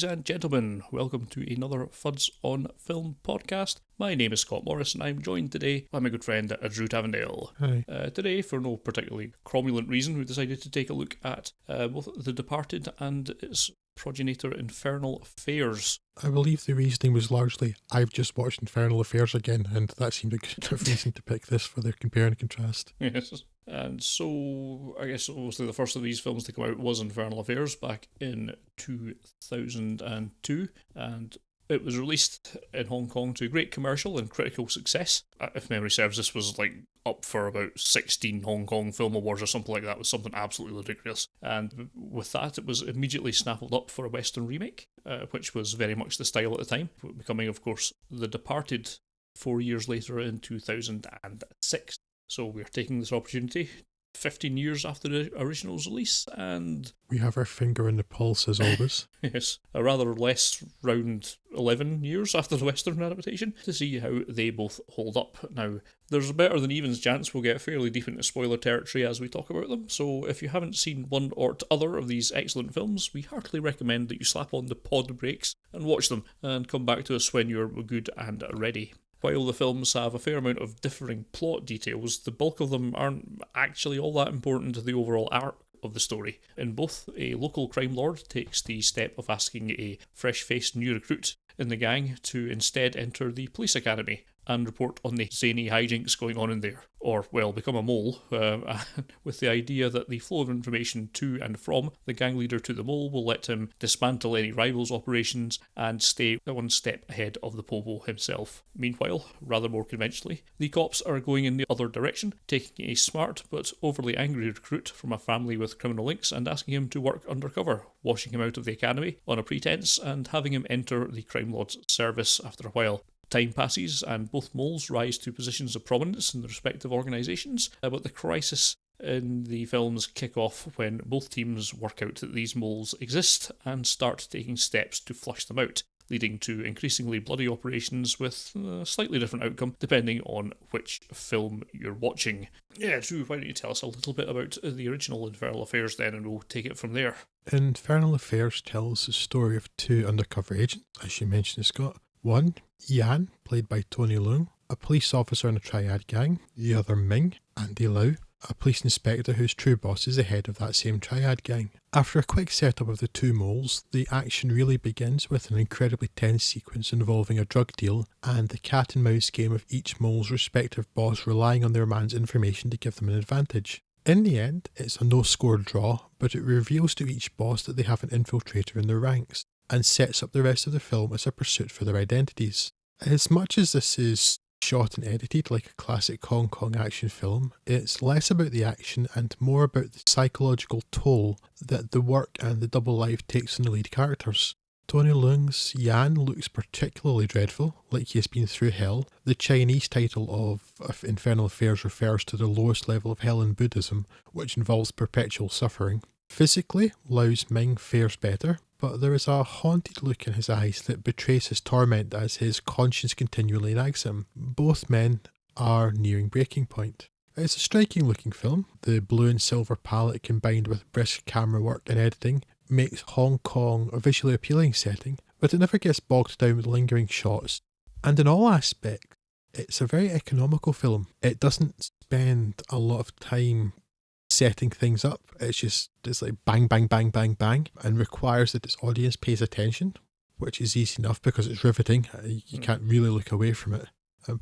Ladies and gentlemen, welcome to another Fuds on Film podcast. My name is Scott Morris and I'm joined today by my good friend Drew Tavendale. Hi. Today, for no particularly cromulent reason, we decided to take a look at both The Departed and its progenitor Infernal Affairs. I believe the reasoning was largely, I've just watched Infernal Affairs again, and that seemed a good enough reason to pick this for the compare and contrast. Yes. And so, I guess obviously the first of these films to come out was Infernal Affairs back in 2002, and it was released in Hong Kong to great commercial and critical success. If memory serves, this was up for about 16 Hong Kong Film Awards or something like that. It was something absolutely ridiculous. And with that, it was immediately snaffled up for a Western remake, which was very much the style at the time, becoming, of course, The Departed 4 years later in 2006. So we're taking this opportunity 15 years after the original's release, and we have our finger on the pulse as always. yes, a rather less round 11 years after the Western adaptation, to see how they both hold up. Now, there's a better than evens chance we'll get fairly deep into spoiler territory as we talk about them, so if you haven't seen one or other of these excellent films, we heartily recommend that you slap on the pod brakes and watch them, and come back to us when you're good and ready. While the films have a fair amount of differing plot details, the bulk of them aren't actually all that important to the overall arc of the story. In both, a local crime lord takes the step of asking a fresh-faced new recruit in the gang to instead enter the police academy and report on the zany hijinks going on in there. Or, well, become a mole, with the idea that the flow of information to and from the gang leader to the mole will let him dismantle any rivals' operations and stay one step ahead of the Pobo himself. Meanwhile, rather more conventionally, the cops are going in the other direction, taking a smart but overly angry recruit from a family with criminal links and asking him to work undercover, washing him out of the academy on a pretense and having him enter the crime lord's service after a while. Time passes and both moles rise to positions of prominence in their respective organisations, but the crisis in the films kick off when both teams work out that these moles exist and start taking steps to flush them out, leading to increasingly bloody operations with a slightly different outcome depending on which film you're watching. Yeah, Drew, why don't you tell us a little bit about the original Infernal Affairs then, and we'll take it from there. Infernal Affairs tells the story of two undercover agents, as you mentioned, Scott. One, Yan, played by Tony Leung, a police officer in a triad gang. The other, Ming, Andy Lau, a police inspector whose true boss is the head of that same triad gang. After a quick setup of the two moles, the action really begins with an incredibly tense sequence involving a drug deal and the cat and mouse game of each mole's respective boss relying on their man's information to give them an advantage. In the end, it's a no-score draw, but it reveals to each boss that they have an infiltrator in their ranks, and sets up the rest of the film as a pursuit for their identities. As much as this is shot and edited like a classic Hong Kong action film, it's less about the action and more about the psychological toll that the work and the double life takes on the lead characters. Tony Leung's Yan looks particularly dreadful, like he has been through hell. The Chinese title of Infernal Affairs refers to the lowest level of hell in Buddhism, which involves perpetual suffering. Physically, Lau's Ming fares better, but there is a haunted look in his eyes that betrays his torment as his conscience continually nags him. Both men are nearing breaking point. It's a striking looking film. The blue and silver palette combined with brisk camera work and editing makes Hong Kong a visually appealing setting, but it never gets bogged down with lingering shots. And in all aspects, it's a very economical film. It doesn't spend a lot of time setting things up. It's like bang, bang, bang, bang, bang, and requires that its audience pays attention, which is easy enough because it's riveting. You can't really look away from it.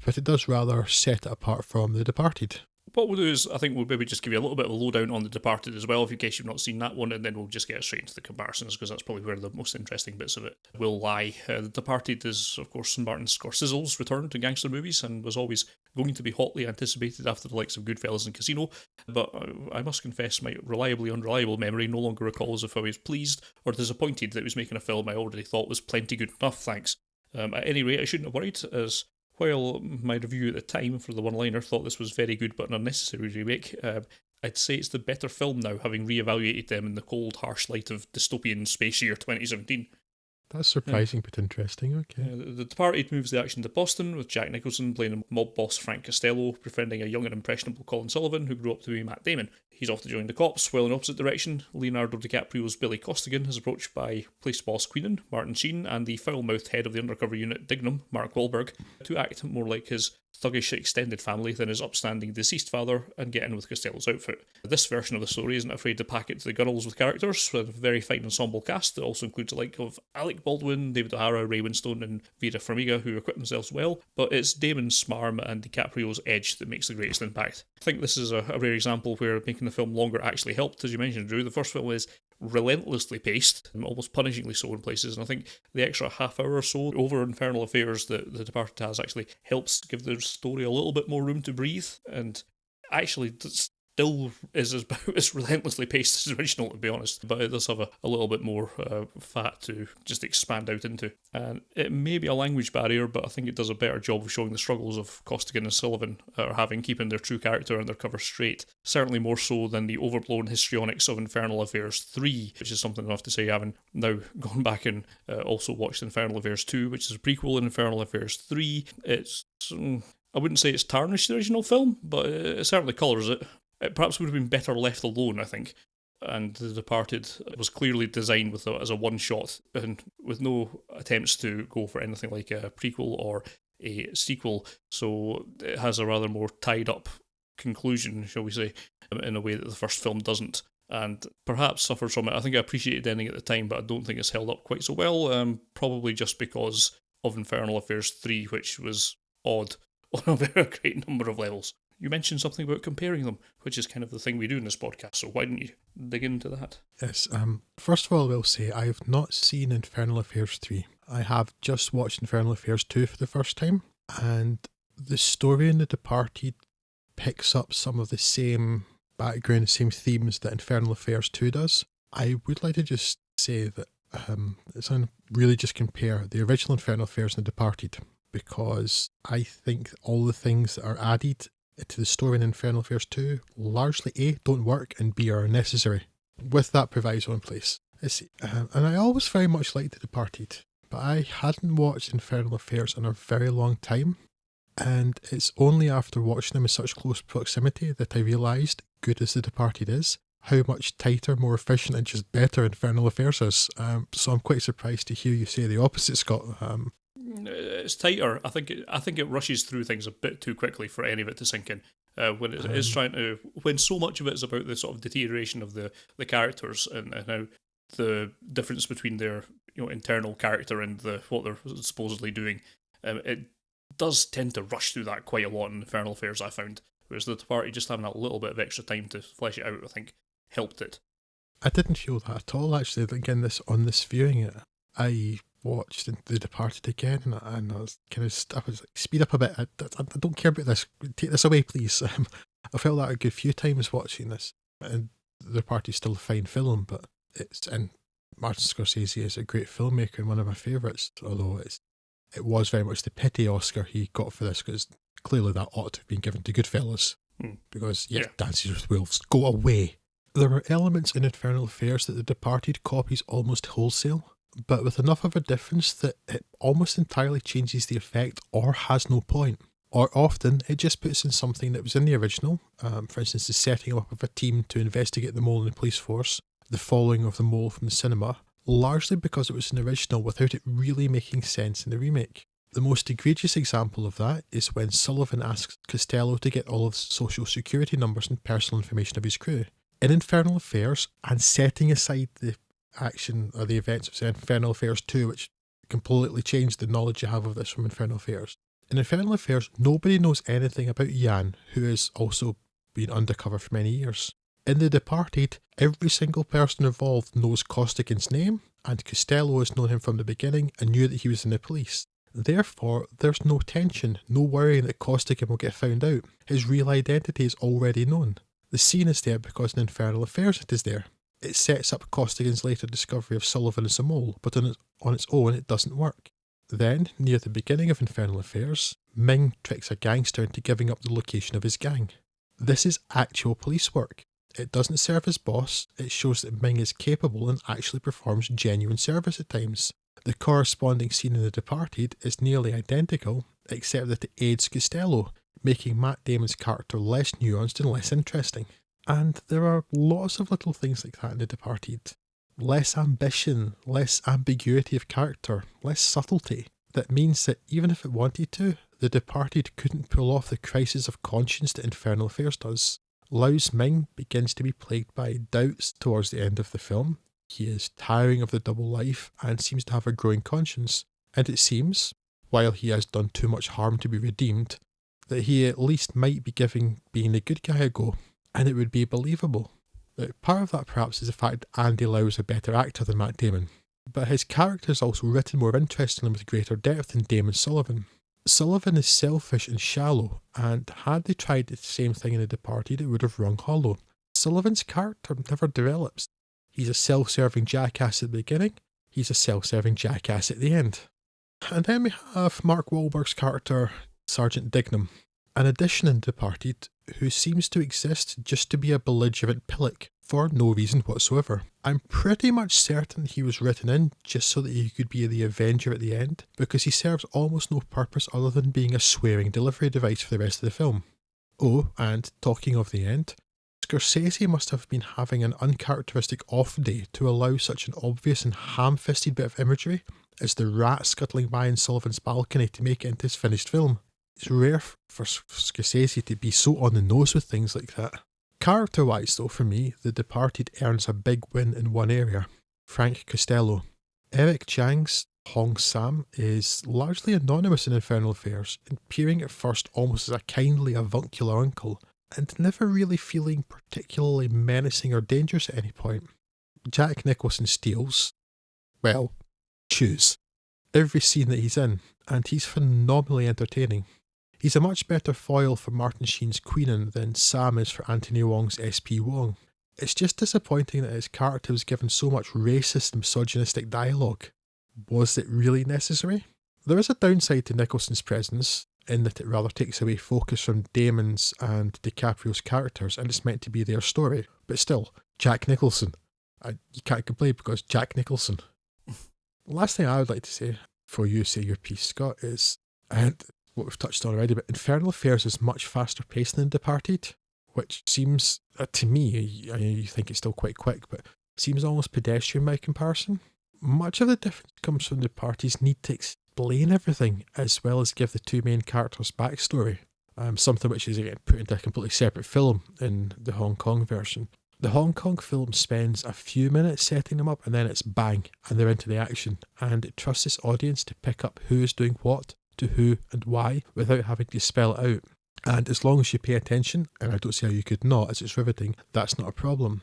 But it does rather set it apart from The Departed. What we'll do is, I think we'll maybe just give you a little bit of a lowdown on The Departed as well, in case you've not seen that one, and then we'll just get straight into the comparisons, because that's probably where the most interesting bits of it will lie. The Departed is, of course, Martin Scorsese's return to gangster movies, and was always going to be hotly anticipated after the likes of Goodfellas and Casino, but I must confess my reliably unreliable memory no longer recalls if I was pleased or disappointed that he was making a film I already thought was plenty good enough, thanks. At any rate, I shouldn't have worried, as while my review at the time for the one-liner thought this was very good but an unnecessary remake, I'd say it's the better film now, having re-evaluated them in the cold, harsh light of dystopian space year 2017. That's surprising but interesting, okay. The Departed moves the action to Boston, with Jack Nicholson playing mob boss Frank Costello, befriending a young and impressionable Colin Sullivan, who grew up to be Matt Damon. He's off to join the cops, while in opposite direction, Leonardo DiCaprio's Billy Costigan is approached by police boss Queenan, Martin Sheen, and the foul-mouthed head of the undercover unit Dignam, Mark Wahlberg, to act more like his thuggish extended family than his upstanding deceased father, and get in with Costello's outfit. This version of the story isn't afraid to pack it to the gunnels with characters, with a very fine ensemble cast that also includes the like of Alec Baldwin, David O'Hara, Ray Winstone, and Vera Farmiga, who equip themselves well, but it's Damon's smarm and DiCaprio's edge that makes the greatest impact. I think this is a rare example where making the film longer actually helped. As you mentioned, Drew, the first film is relentlessly paced, almost punishingly so in places, and I think the extra half hour or so over Infernal Affairs that The Departed has actually helps give the story a little bit more room to breathe, and actually still is about as relentlessly paced as the original, to be honest, but it does have a little bit more fat to just expand out into. And it may be a language barrier, but I think it does a better job of showing the struggles of Costigan and Sullivan are having, keeping their true character and their cover straight. Certainly more so than the overblown histrionics of Infernal Affairs 3, which is something I have to say, having now gone back and also watched Infernal Affairs 2, which is a prequel in Infernal Affairs 3. It's... I wouldn't say it's tarnished the original film, but it certainly colours it. It perhaps would have been better left alone, I think. And The Departed was clearly designed as a one-shot, and with no attempts to go for anything like a prequel or a sequel. So it has a rather more tied-up conclusion, shall we say, in a way that the first film doesn't. And perhaps suffers from it. I think I appreciated the ending at the time, but I don't think it's held up quite so well. Probably just because of Infernal Affairs 3, which was odd on a very great number of levels. You mentioned something about comparing them, which is kind of the thing we do in this podcast, so why don't you dig into that? Yes, first of all, I will say I have not seen Infernal Affairs 3. I have just watched Infernal Affairs 2 for the first time, and the story in The Departed picks up some of the same background, the same themes that Infernal Affairs 2 does. I would like to just say that it's really just compare the original Infernal Affairs and The Departed, because I think all the things that are added to the story in Infernal Affairs 2 largely A, don't work, and B, are unnecessary, with that proviso in place. And I always very much liked The Departed, but I hadn't watched Infernal Affairs in a very long time, and it's only after watching them in such close proximity that I realised, good as The Departed is, how much tighter, more efficient, and just better Infernal Affairs is. So I'm quite surprised to hear you say the opposite, Scott. It's tighter. I think it rushes through things a bit too quickly for any of it to sink in. When it is trying to, when so much of it is about the sort of deterioration of the characters and how the difference between their internal character and what they're supposedly doing, it does tend to rush through that quite a lot in Infernal Affairs, I found. Whereas The Departed, just having a little bit of extra time to flesh it out, I think, helped it. I didn't feel that at all, actually. Again, on this viewing, I watched The Departed again, and I was I was like, speed up a bit. I don't care about this. Take this away, please. I felt that a good few times watching this, and The Departed is still a fine film, but and Martin Scorsese is a great filmmaker and one of my favourites. Although it was very much the pity Oscar he got for this, because clearly that ought to have been given to Goodfellas. Because Dances with Wolves, go away. There are elements in Infernal Affairs that The Departed copies almost wholesale, but with enough of a difference that it almost entirely changes the effect or has no point. Or often it just puts in something that was in the original, for instance the setting up of a team to investigate the mole in the police force, the following of the mole from the cinema, largely because it was an original without it really making sense in the remake. The most egregious example of that is when Sullivan asks Costello to get all of the social security numbers and personal information of his crew. In Infernal Affairs, and setting aside the action or the events of Infernal Affairs 2, which completely changed the knowledge you have of this from Infernal Affairs. In Infernal Affairs, nobody knows anything about Jan, who has also been undercover for many years. In The Departed, every single person involved knows Costigan's name, and Costello has known him from the beginning and knew that he was in the police. Therefore, there's no tension, no worrying that Costigan will get found out. His real identity is already known. The scene is there because in Infernal Affairs it is there. It sets up Costigan's later discovery of Sullivan as a mole, but on its own it doesn't work. Then, near the beginning of Infernal Affairs, Ming tricks a gangster into giving up the location of his gang. This is actual police work. It doesn't serve as boss, it shows that Ming is capable and actually performs genuine service at times. The corresponding scene in The Departed is nearly identical, except that it aids Costello, making Matt Damon's character less nuanced and less interesting. And there are lots of little things like that in The Departed. Less ambition, less ambiguity of character, less subtlety. That means that even if it wanted to, The Departed couldn't pull off the crisis of conscience that Infernal Affairs does. Lau's Ming begins to be plagued by doubts towards the end of the film. He is tiring of the double life and seems to have a growing conscience. And it seems, while he has done too much harm to be redeemed, that he at least might be giving being the good guy a go, and it would be believable. Now, part of that perhaps is the fact that Andy Lau is a better actor than Matt Damon, but his character is also written more interestingly with greater depth than Damon Sullivan. Sullivan is selfish and shallow, and had they tried the same thing in The Departed, it would have rung hollow. Sullivan's character never develops. He's a self-serving jackass at the beginning, he's a self-serving jackass at the end. And then we have Mark Wahlberg's character, Sergeant Dignam, an addition in Departed who seems to exist just to be a belligerent pillock for no reason whatsoever. I'm pretty much certain he was written in just so that he could be the Avenger at the end, because he serves almost no purpose other than being a swearing delivery device for the rest of the film. Oh, and talking of the end, Scorsese must have been having an uncharacteristic off day to allow such an obvious and ham-fisted bit of imagery as the rat scuttling by in Sullivan's balcony to make it into his finished film. It's rare for Scorsese to be so on the nose with things like that. Character-wise though, for me, The Departed earns a big win in one area: Frank Costello. Eric Chang's Hong Sam is largely anonymous in Infernal Affairs, appearing at first almost as a kindly avuncular uncle, and never really feeling particularly menacing or dangerous at any point. Jack Nicholson steals, well, choose every scene that he's in, and he's phenomenally entertaining. He's a much better foil for Martin Sheen's Queenan than Sam is for Anthony Wong's SP Wong. It's just disappointing that his character was given so much racist and misogynistic dialogue. Was it really necessary? There is a downside to Nicholson's presence, in that it rather takes away focus from Damon's and DiCaprio's characters, and it's meant to be their story. But still, Jack Nicholson. You can't complain because Jack Nicholson. Last thing I would like to say, before you say your piece, Scott, is, and what we've touched on already, but Infernal Affairs is much faster paced than Departed, which seems, to me, you think it's still quite quick, but seems almost pedestrian by comparison. Much of the difference comes from Departed's need to explain everything, as well as give the two main characters backstory, something which is again put into a completely separate film in the Hong Kong version. The Hong Kong film spends a few minutes setting them up, and then it's bang, and they're into the action, and it trusts its audience to pick up who is doing what, to who and why, without having to spell it out. And as long as you pay attention, and I don't see how you could not, as it's riveting, that's not a problem.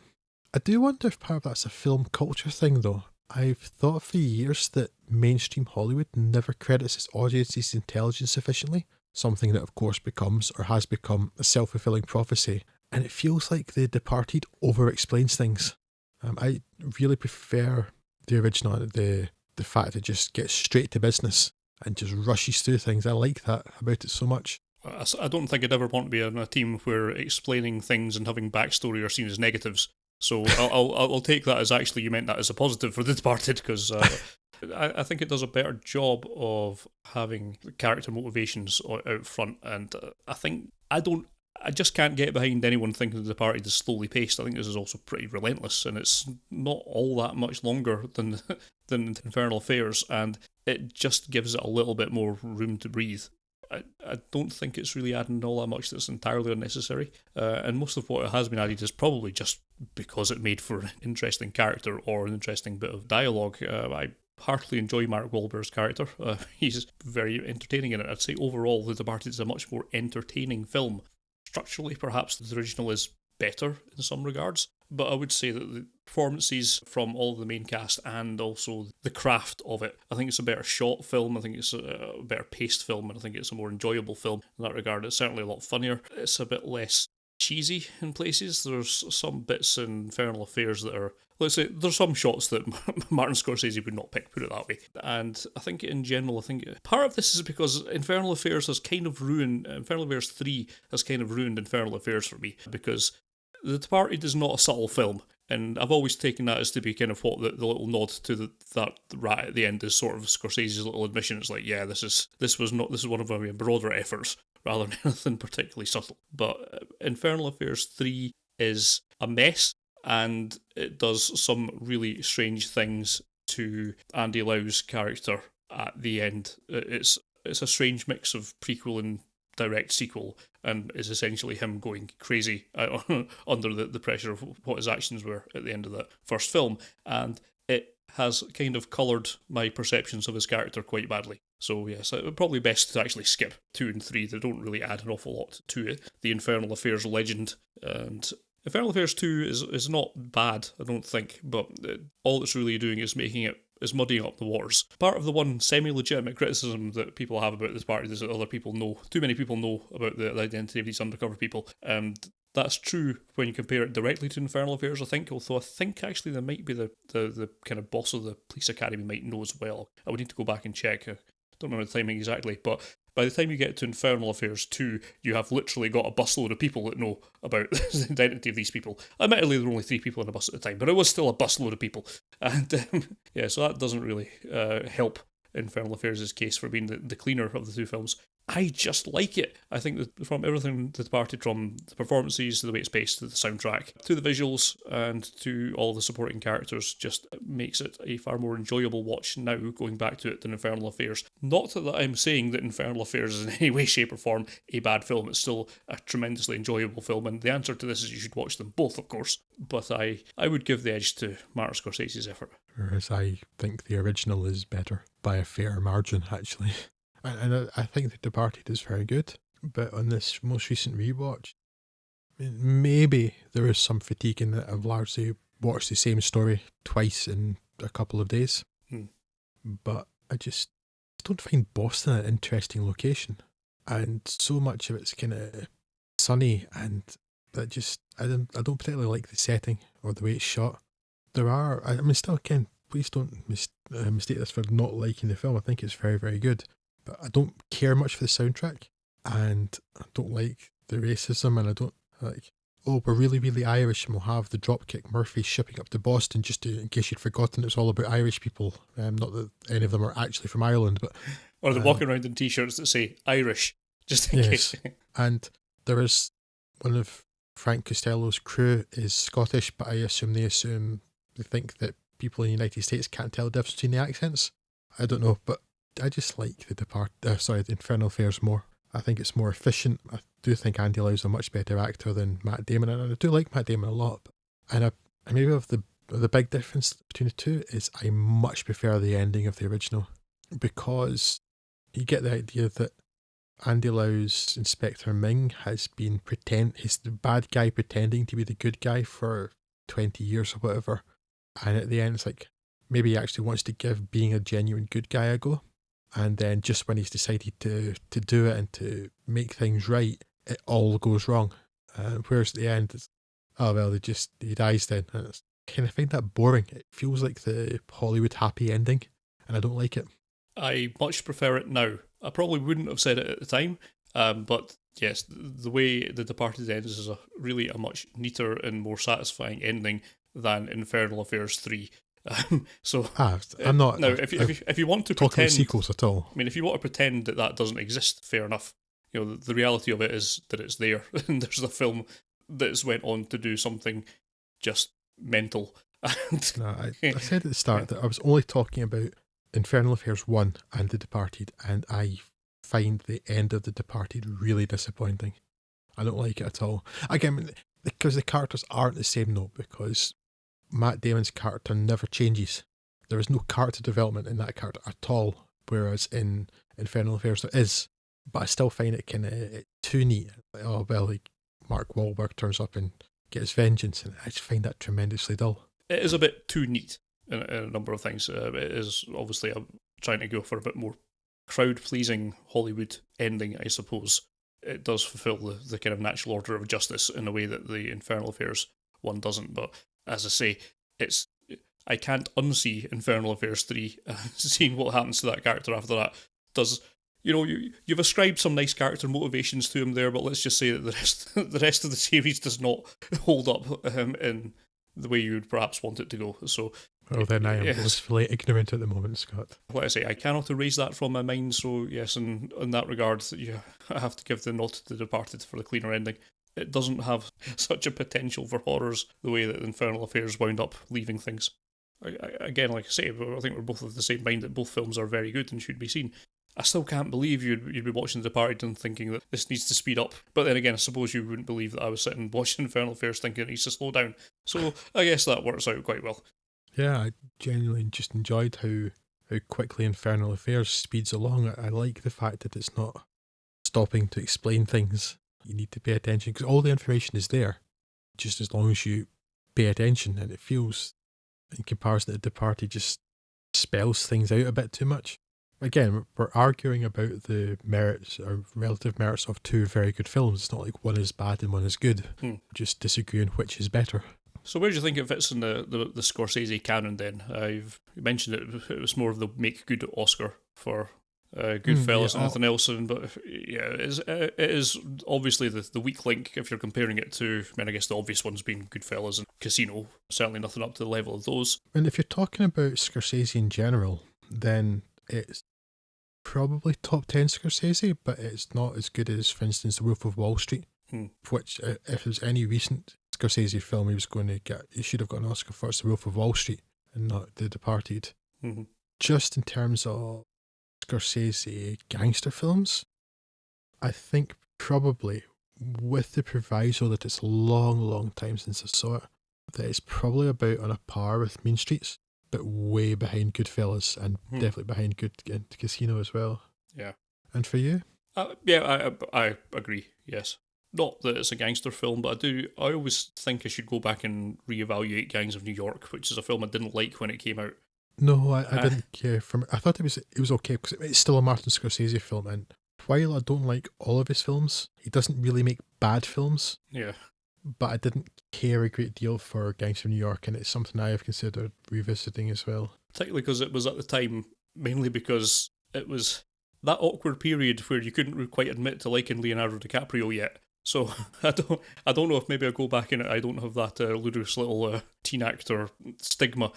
I do wonder if part of that's a film culture thing though. I've thought for years that mainstream Hollywood never credits its audience's intelligence sufficiently, something that of course becomes, or has become, a self-fulfilling prophecy, and it feels like The Departed over-explains things. I really prefer the original, the fact that it just gets straight to business and just rushes through things. I like that about it so much. I don't think I'd ever want to be on a team where explaining things and having backstory are seen as negatives. So I'll take that as actually you meant that as a positive for The Departed, because I think it does a better job of having character motivations out front, and I just can't get behind anyone thinking The Departed is slowly paced. I think this is also pretty relentless, and it's not all that much longer than Infernal Affairs, and it just gives it a little bit more room to breathe. I don't think it's really adding all that much that's entirely unnecessary, and most of what it has been added is probably just because it made for an interesting character or an interesting bit of dialogue. I heartily enjoy Mark Wahlberg's character. He's very entertaining in it. I'd say overall The Departed is a much more entertaining film. Structurally, perhaps the original is better in some regards, but I would say that the performances from all of the main cast and also the craft of it, I think it's a better shot film, I think it's a better paced film, and I think it's a more enjoyable film in that regard. It's certainly a lot funnier. It's a bit less cheesy in places. There's some bits in Infernal Affairs that are, let's say, there's some shots that Martin Scorsese would not pick, put it that way. And I think in general, part of this is because Infernal Affairs 3 has kind of ruined Infernal Affairs for me, because The Departed is not a subtle film. And I've always taken that as to be kind of what the little nod to that rat at the end is sort of Scorsese's little admission. It's like, yeah, this is one of my broader efforts rather than anything particularly subtle. But Infernal Affairs 3 is a mess, and it does some really strange things to Andy Lau's character at the end. It's a strange mix of prequel and direct sequel, and is essentially him going crazy under the pressure of what his actions were at the end of that first film, and it has kind of coloured my perceptions of his character quite badly. So yes, it would probably best to actually skip 2 and 3. They don't really add an awful lot to it. The Infernal Affairs legend, and Infernal Affairs 2 is not bad, I don't think, but all it's really doing is muddying up the waters. Part of the one semi-legitimate criticism that people have about this party is that too many people know about the identity of these undercover people, and that's true when you compare it directly to Infernal Affairs, I think, although I think actually there might be the kind of boss of the police academy might know as well. I would need to go back and check. I don't remember the timing exactly, but by the time you get to Infernal Affairs 2, you have literally got a busload of people that know about the identity of these people. Admittedly, there were only 3 people on the bus at the time, but it was still a busload of people. And yeah, so that doesn't really help Infernal Affairs' case for being the cleaner of the 2 films. I just like it. I think that from everything that departed, from the performances to the way it's paced, to the soundtrack, to the visuals, and to all the supporting characters, just makes it a far more enjoyable watch now, going back to it, than Infernal Affairs. Not that I'm saying that Infernal Affairs is in any way, shape or form a bad film. It's still a tremendously enjoyable film, and the answer to this is you should watch them both, of course. But I would give the edge to Martin Scorsese's effort. Whereas I think the original is better by a fair margin, actually. And I think The Departed is very good, but on this most recent rewatch, I mean, maybe there is some fatigue in that I've largely watched the same story twice in a couple of days. But I just don't find Boston an interesting location, and so much of it's kind of sunny, and I don't particularly like the setting or the way it's shot. Still again, please don't mistake this for not liking the film. I think it's very, very good. But I don't care much for the soundtrack, and I don't like the racism, and I don't like, oh, we're really, really Irish, and we'll have the Dropkick Murphys shipping up to Boston in case you'd forgotten it's all about Irish people. Not that any of them are actually from Ireland, but... Or they're walking around in t-shirts that say Irish, just in case. And there is one of Frank Costello's crew is Scottish, but I assume they think that people in the United States can't tell the difference between the accents. I don't know, but I just like the Infernal Affairs more. I think it's more efficient. I do think Andy Lau's a much better actor than Matt Damon, and I do like Matt Damon a lot. And maybe the big difference between the two is I much prefer the ending of the original, because you get the idea that Andy Lau's Inspector Ming has been he's the bad guy pretending to be the good guy for 20 years or whatever, and at the end it's like maybe he actually wants to give being a genuine good guy a go. And then just when he's decided to do it and to make things right, it all goes wrong. Whereas at the end, it's, oh well, he dies then. And it's kind of find that boring. It feels like the Hollywood happy ending, and I don't like it. I much prefer it now. I probably wouldn't have said it at the time, but yes, the way The Departed ends is a much neater and more satisfying ending than Infernal Affairs 3. I'm not. Now, if you want to talking pretend sequels at all, I mean, if you want to pretend that doesn't exist, fair enough. You know, the reality of it is that it's there, and there's a film that's went on to do something just mental. No, I said at the start that I was only talking about Infernal Affairs 1 and The Departed, and I find the end of The Departed really disappointing. I don't like it at all. Again, because the characters aren't the same though, because Matt Damon's character never changes. There is no character development in that character at all, whereas in Infernal Affairs there is. But I still find it kind of too neat. Like, oh well, like Mark Wahlberg turns up and gets vengeance, and I just find that tremendously dull. It is a bit too neat in a number of things. It is obviously trying to go for a bit more crowd-pleasing Hollywood ending, I suppose. It does fulfill the kind of natural order of justice in a way that the Infernal Affairs one doesn't, but as I say, I can't unsee Infernal Affairs 3, seeing what happens to that character after that. You've ascribed some nice character motivations to him there, but let's just say that the rest of the series does not hold up in the way you would perhaps want it to go. So, Well, then I am yes, blissfully ignorant at the moment, Scott. like I say, I cannot erase that from my mind. So yes, in that regard, I have to give the nod to The Departed for the cleaner ending. It doesn't have such a potential for horrors the way that Infernal Affairs wound up leaving things. Again, like I say, I think we're both of the same mind that both films are very good and should be seen. I still can't believe you'd be watching The Departed and thinking that this needs to speed up. But then again, I suppose you wouldn't believe that I was sitting watching Infernal Affairs thinking it needs to slow down. So I guess that works out quite well. Yeah, I genuinely just enjoyed how quickly Infernal Affairs speeds along. I like the fact that it's not stopping to explain things. You need to pay attention because all the information is there, just as long as you pay attention. And it feels, in comparison to The Departed, just spells things out a bit too much. Again, we're arguing about the merits or relative merits of two very good films. It's not like one is bad and one is good. Just disagree on which is better. So where do you think it fits in the Scorsese canon then? You mentioned it was more of the make good Oscar for Goodfellas and anything else, but yeah, it is obviously the weak link if you're comparing it to, I guess the obvious ones being Goodfellas and Casino. Certainly nothing up to the level of those. And if you're talking about Scorsese in general, then it's probably top 10 Scorsese, but it's not as good as, for instance, The Wolf of Wall Street, which, if there's any recent Scorsese film he should have got an Oscar for, it's The Wolf of Wall Street and not The Departed. Just in terms of Scorsese gangster films, I think probably, with the proviso that it's a long time since I saw it, that it's probably about on a par with Mean Streets, but way behind Goodfellas and definitely behind Casino as well. Yeah. And for you? I agree, yes. Not that it's a gangster film, but I always think I should go back and reevaluate Gangs of New York, which is a film I didn't like when it came out. No, I didn't care. I thought it was okay because it's still a Martin Scorsese film, and while I don't like all of his films, he doesn't really make bad films. Yeah. But I didn't care a great deal for Gangs of New York, and it's something I have considered revisiting as well. Particularly because it was at the time, mainly because it was that awkward period where you couldn't quite admit to liking Leonardo DiCaprio yet. So I don't know if maybe I'll go back in it. I don't have that ludicrous little teen actor stigma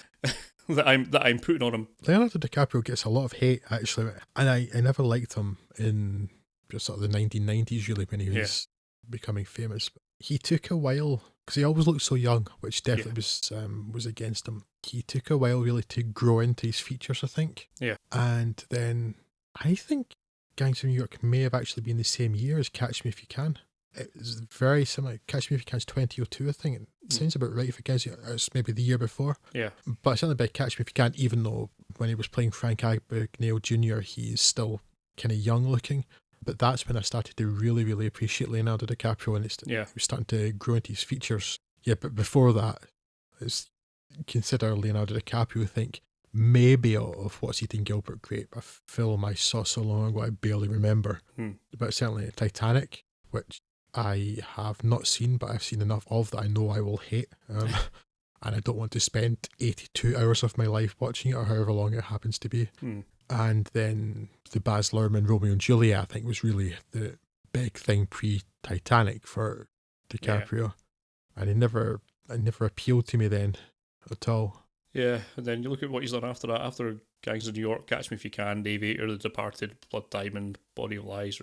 that I'm putting on him. Leonardo DiCaprio gets a lot of hate actually, and I never liked him in just sort of the 1990s really when he was becoming famous. He took a while because he always looked so young, which definitely was against him. He took a while really to grow into his features, I think. Yeah, and then I think Gangs of New York may have actually been the same year as Catch Me If You Can. It was very similar. Catch Me If You Can's 2002, I think. It sounds about right if it gets it's maybe the year before. Yeah. But certainly by Catch Me If You Can, even though when he was playing Frank Abagnale Jr., he's still kind of young looking. But that's when I started to really appreciate Leonardo DiCaprio, and he was starting to grow into his features. Yeah, but before that, consider Leonardo DiCaprio, I think, maybe of What's Eating Gilbert Grape, a film I saw so long ago I barely remember. But certainly Titanic, which I have not seen, but I've seen enough of that I know I will hate. And I don't want to spend 82 hours of my life watching it, or however long it happens to be. And then the Baz Luhrmann Romeo and Juliet, I think, was really the big thing pre-Titanic for DiCaprio. And it never appealed to me then at all. Yeah, and then you look at what he's done after that, after Gangs of New York, Catch Me If You Can, Aviator, The Departed, Blood Diamond, Body of Lies,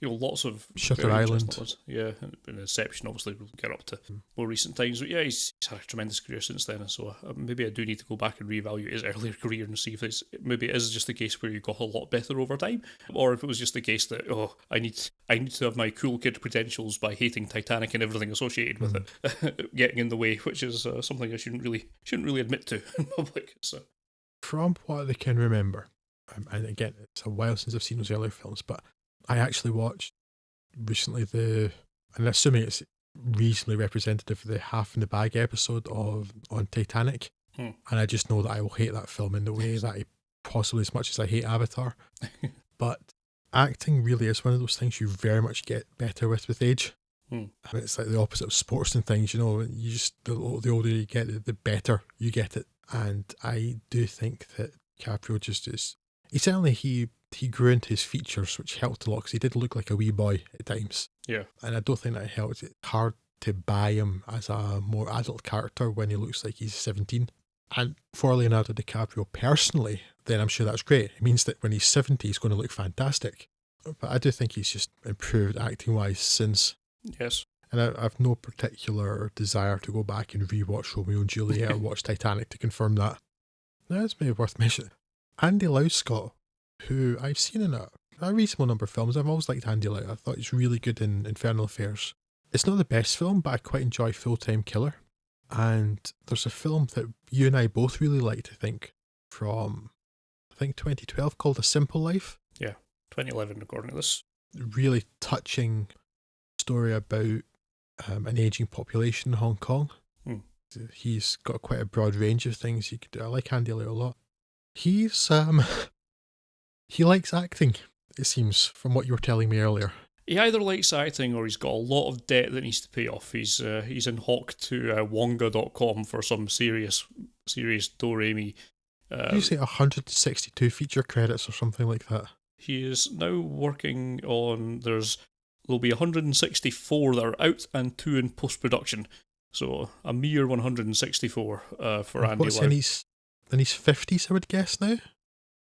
lots of Shutter Island. Yeah, and Inception, obviously, we'll get up to more recent times. But yeah, he's had a tremendous career since then, so maybe I do need to go back and reevaluate his earlier career and see if maybe it is just the case where he got a lot better over time, or if it was just the case that, I need to have my cool kid credentials by hating Titanic and everything associated with it getting in the way, which is something I shouldn't really admit to in public. So. From what I can remember, and again, it's a while since I've seen those earlier films, but I actually watched recently and assuming it's reasonably representative of the Half in the Bag episode on Titanic, and I just know that I will hate that film in the way that possibly as much as I hate Avatar. But acting really is one of those things you very much get better with age. And it's like the opposite of sports and things, you just the older you get, the better you get it. And I do think that DiCaprio just is. He grew into his features, which helped a lot because he did look like a wee boy at times. Yeah. And I don't think that helped. It's hard to buy him as a more adult character when he looks like he's 17. And for Leonardo DiCaprio personally, then I'm sure that's great. It means that when he's 70, he's going to look fantastic. But I do think he's just improved acting-wise since. Yes. And I've no particular desire to go back and rewatch Romeo and Juliet or watch Titanic to confirm that. That's maybe worth mentioning. Andy Lau, Scott, who I've seen in a reasonable number of films. I've always liked Andy Lau. I thought he's really good in Infernal Affairs. It's not the best film, but I quite enjoy Full Time Killer. And there's a film that you and I both really liked, I think, from, 2012 called A Simple Life. Yeah, 2011 according to this. Really touching story about an ageing population in Hong Kong. He's got quite a broad range of things you could do. I like Andy Lau a lot. He's, he likes acting, it seems, from what you were telling me earlier. He either likes acting or he's got a lot of debt that needs to pay off. He's in hock to Wonga.com for some serious do-re-mi. Did you say 162 feature credits or something like that? He is now working on, there'll be 164 that are out and 2 in post-production. So a mere 164 for Andy Lau. And he's 50s, I would guess now?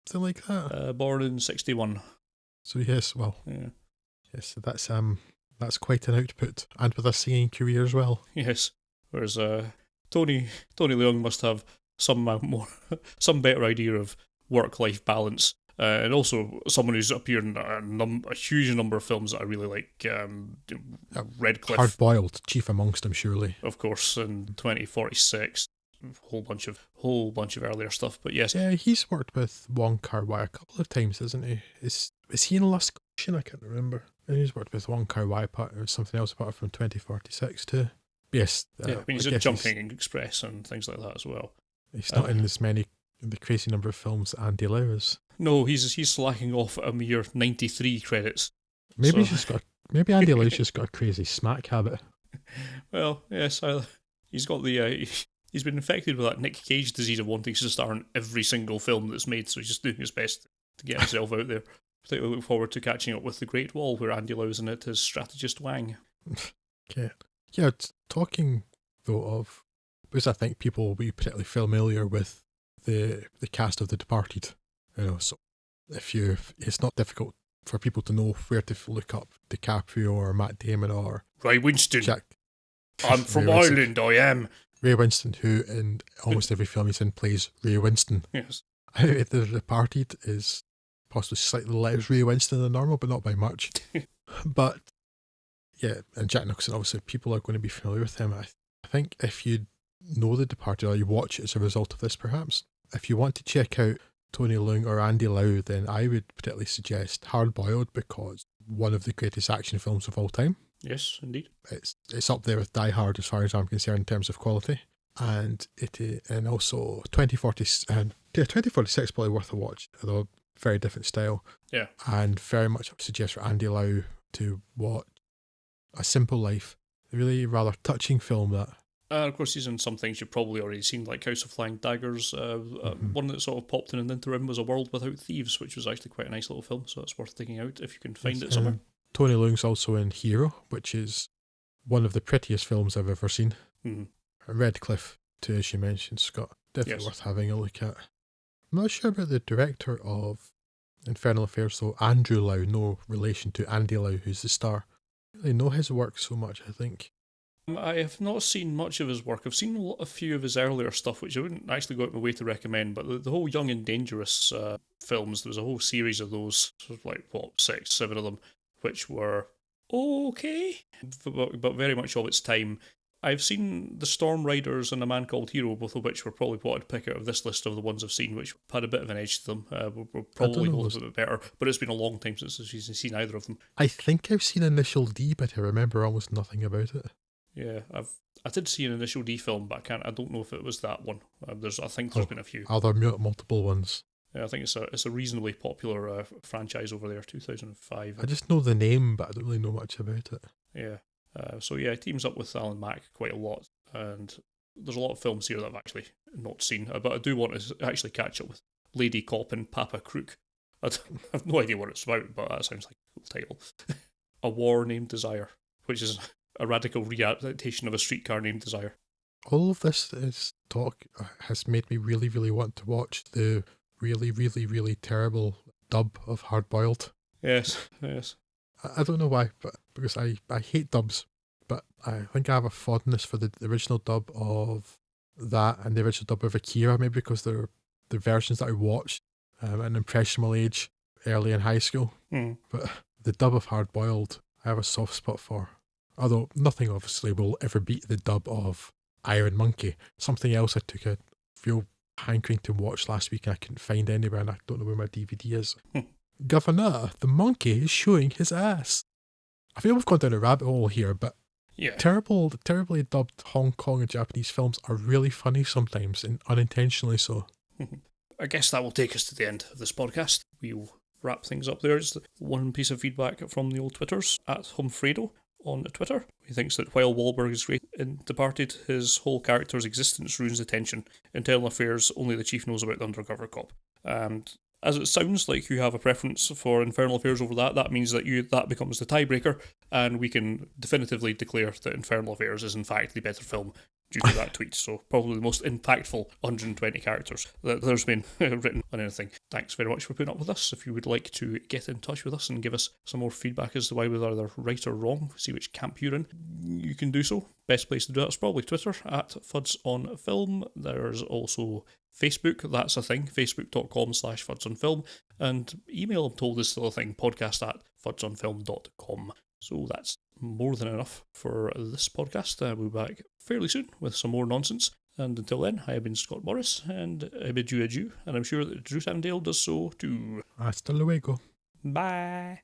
Something like that? Born in 61. So yes, well, yeah. Yes, so that's quite an output, and with a singing career as well. Yes, whereas Tony Leung must have some better idea of work-life balance, and also someone who's appeared in a huge number of films that I really like. Redcliffe, Hard-boiled, chief amongst them, surely. Of course, in 2046, whole bunch of earlier stuff. But yes, yeah, he's worked with Wong Kar-wai a couple of times, hasn't he? Is he in Lust Collection? I can't remember. He's worked with Wong Kar-wai part or something else apart from 2046 too. Yes, yeah, I mean he's in Jumping Express and things like that as well. He's not in the crazy number of films that Andy Lau is. No, he's slacking off a mere 93 credits. Maybe Andy Lau's just got a crazy smack habit. Well, yes, he's got he's been infected with that Nick Cage disease of wanting to star in every single film that's made, so he's just doing his best to get himself out there. Particularly look forward to catching up with The Great Wall, where Andy Lau's in it as strategist Wang. Okay. Yeah, talking though of, because I think people will be particularly familiar with the cast of The Departed. So it's not difficult for people to know where to look up DiCaprio or Matt Damon or Ray Winston. Jack. I'm from Ireland, I am. Ray Winston, who in almost every film he's in plays Ray Winston. Yes. The Departed is possibly slightly less Ray Winston than normal, but not by much. But yeah, and Jack Nicholson, obviously people are going to be familiar with him. I think if you know The Departed or you watch it as a result of this perhaps, if you want to check out Tony Leung or Andy Lau, then I would particularly suggest Hard Boiled, because one of the greatest action films of all time. Yes, indeed. It's up there with Die Hard as far as I'm concerned in terms of quality. And also 2046 probably worth a watch, although very different style. Yeah. And very much I would suggest for Andy Lau to watch A Simple Life. A really rather touching film that. Of course, he's in some things you've probably already seen, like House of Flying Daggers. One that sort of popped in an interim was A World Without Thieves, which was actually quite a nice little film, so it's worth digging out if you can find it somewhere. Tony Leung's also in Hero, which is one of the prettiest films I've ever seen. Mm-hmm. Redcliffe, too, as you mentioned, Scott. Definitely worth having a look at. I'm not sure about the director of Infernal Affairs, though. Andrew Lau, no relation to Andy Lau, who's the star. I don't really know his work so much, I think. I have not seen much of his work. I've seen a few of his earlier stuff, which I wouldn't actually go out of my way to recommend, but the whole Young and Dangerous films, there was a whole series of those, sort of like, 6, 7 of them, which were okay, but very much of its time. I've seen The Storm Riders and A Man Called Hero, both of which were probably what I'd pick out of this list of the ones I've seen, which had a bit of an edge to them. Were probably both a bit better, but it's been a long time since I've seen either of them. I think I've seen Initial D, but I remember almost nothing about it. Yeah, I did see an Initial D film, but I don't know if it was that one. I think there's been a few. Are there multiple ones? Yeah, I think it's a reasonably popular franchise over there, 2005. I just know the name, but I don't really know much about it. Yeah. It teams up with Alan Mack quite a lot, and there's a lot of films here that I've actually not seen, but I do want to actually catch up with Lady Cop and Papa Crook. I have no idea what it's about, but that sounds like a cool title. A War Named Desire, which is a radical readaptation of A Streetcar Named Desire. All of this is talk has made me really, really want to watch the really, really, really terrible dub of Hard Boiled. Yes, yes. I don't know why, but because I hate dubs, but I think I have a fondness for the original dub of that and the original dub of Akira, maybe because they're the versions that I watched at an impressionable age early in high school. But the dub of Hard Boiled, I have a soft spot for. Although nothing obviously will ever beat the dub of Iron Monkey. Something else I took a real hankering to watch last week and I couldn't find anywhere, and I don't know where my DVD is. Governor, the monkey is showing his ass. I feel we've gone down a rabbit hole here, but Yeah. terribly dubbed Hong Kong and Japanese films are really funny sometimes, and unintentionally so. I guess that will take us to the end of this podcast. We'll wrap things up there. Just one piece of feedback from the old Twitters, at Humfredo on Twitter. He thinks that while Wahlberg is great in Departed, his whole character's existence ruins the tension. Internal Affairs, only the chief knows about the undercover cop. And as it sounds like you have a preference for Infernal Affairs over that means that that becomes the tiebreaker, and we can definitively declare that Infernal Affairs is in fact the better film due to that tweet. So probably the most impactful 120 characters that there's been written on anything. Thanks very much for putting up with us. If you would like to get in touch with us and give us some more feedback as to why we're either right or wrong, see which camp you're in, you can do so. Best place to do that is probably Twitter, at FudsOnFilm. There's also Facebook, that's a thing, facebook.com/FudsOnFilm, and email, I'm told, is still a thing, podcast@fudsonfilm.com. So that's more than enough for this podcast. We'll be back fairly soon with some more nonsense. And until then, I have been Scott Morris, and I bid you adieu, and I'm sure that Drew Samdale does so too. Hasta luego. Bye.